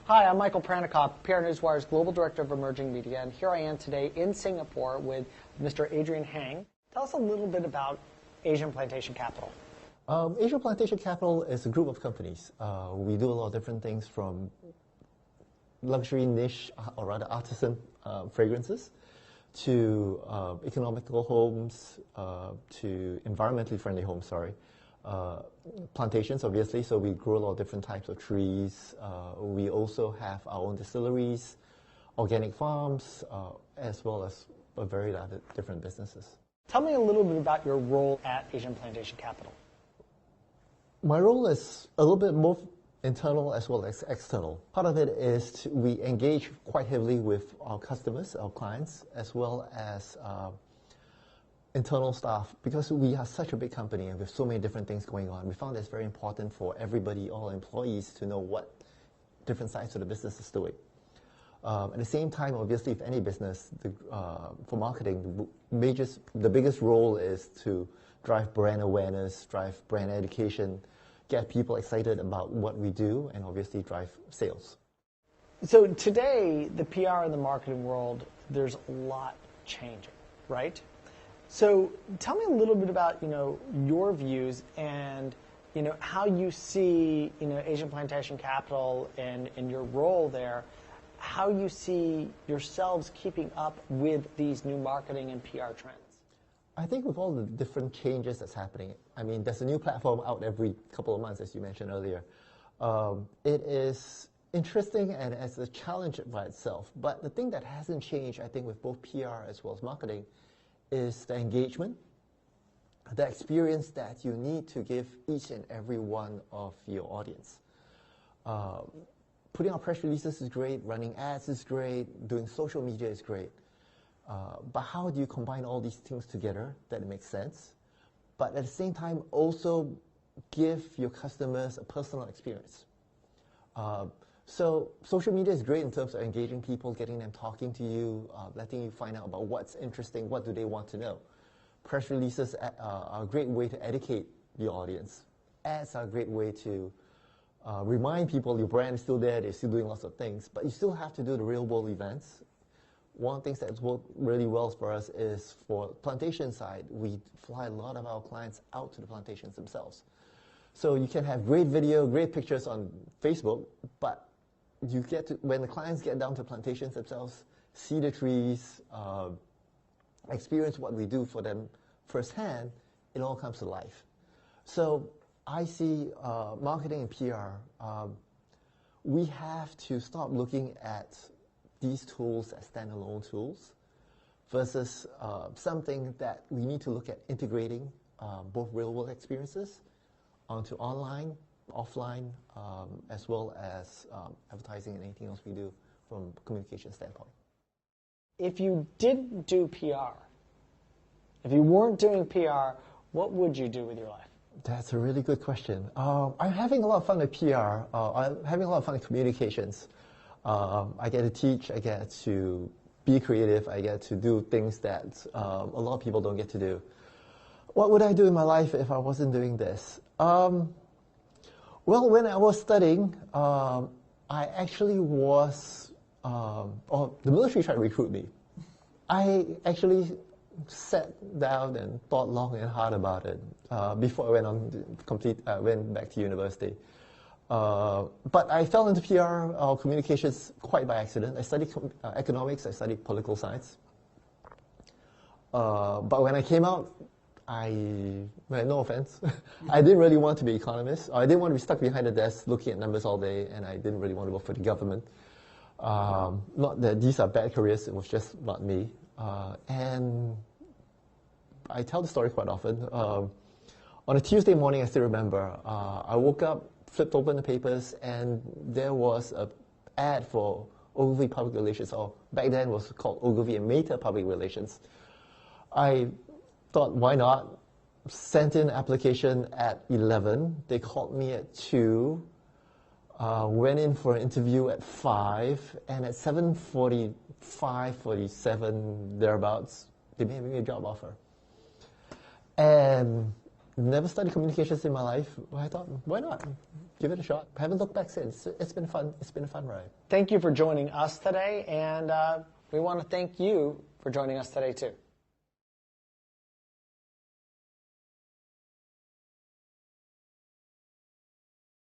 Hi, I'm Michael Pranikoff, PR Newswire's Global Director of Emerging Media, and here I am today in Singapore with Mr. Adrian Heng. Tell us a little bit about Asian Plantation Capital. Asian Plantation Capital is a group of companies. We do a lot of different things, from luxury niche, or rather artisan fragrances, to economical homes, to environmentally friendly homes, plantations, obviously, so we grow a lot of different types of trees. We also have our own distilleries, organic farms, as well as a very lot of different businesses. Tell me a little bit about your role at Asian Plantation Capital. My role is a little bit more internal as well as external. Part of it is we engage quite heavily with our customers, our clients, as well as internal staff, because we are such a big company and with so many different things going on. We found it's very important for everybody, all employees, to know what different sides of the business is doing. At the same time, obviously, if any business, for marketing, the biggest role is to drive brand awareness, drive brand education, get people excited about what we do, and obviously drive sales. So today, the PR and the marketing world, there's a lot changing, right? So tell me a little bit about, your views and, how you see, Asian Plantation Capital and your role there, how you see yourselves keeping up with these new marketing and PR trends. I think with all the different changes that's happening, there's a new platform out every couple of months, as you mentioned earlier. It is interesting and it's a challenge by itself. But the thing that hasn't changed, I think, with both PR as well as marketing, is the engagement, the experience that you need to give each and every one of your audience. Putting out press releases is great, running ads is great, doing social media is great. But how do you combine all these things together that it makes sense, but at the same time also give your customers a personal experience? So social media is great in terms of engaging people, getting them talking to you, letting you find out about what's interesting, what do they want to know. Press releases are a great way to educate the audience. Ads are a great way to remind people your brand is still there, they're still doing lots of things, but you still have to do the real-world events. One of the things that's worked really well for us is, for plantation side, we fly a lot of our clients out to the plantations themselves. So you can have great video, great pictures on Facebook, but you get to, when the clients get down to plantations themselves, see the trees, experience what we do for them firsthand, it all comes to life. So I see marketing and PR, we have to stop looking at these tools as standalone tools versus something that we need to look at integrating both real-world experiences onto online, offline, as well as advertising and anything else we do from a communication standpoint. If you didn't do PR, if you weren't doing PR, what would you do with your life? That's a really good question. I'm having a lot of fun with PR. I'm having a lot of fun with communications. I get to teach, I get to be creative, I get to do things that a lot of people don't get to do. What would I do in my life if I wasn't doing this? Well, when I was studying, I actually was, the military tried to recruit me. I actually sat down and thought long and hard about it before I went on to went back to university. But I fell into PR or communications quite by accident. I studied economics, I studied political science. But when I came out, no offense, I didn't really want to be an economist. I didn't want to be stuck behind a desk looking at numbers all day, and I didn't really want to work for the government. Not that these are bad careers, it was just not me. And I tell the story quite often. On a Tuesday morning, I still remember, I woke up, flipped open the papers, and there was an ad for Ogilvy Public Relations, or back then it was called Ogilvy and Mather Public Relations. I thought, why not? Sent in an application at 11. They called me at 2. Went in for an interview at 5. And at 7:45, 47, thereabouts, they made me a job offer. And never studied communications in my life. I thought, why not? Give it a shot. Haven't looked back since. It's been fun. It's been a fun ride. Thank you for joining us today, and we want to thank you for joining us today too.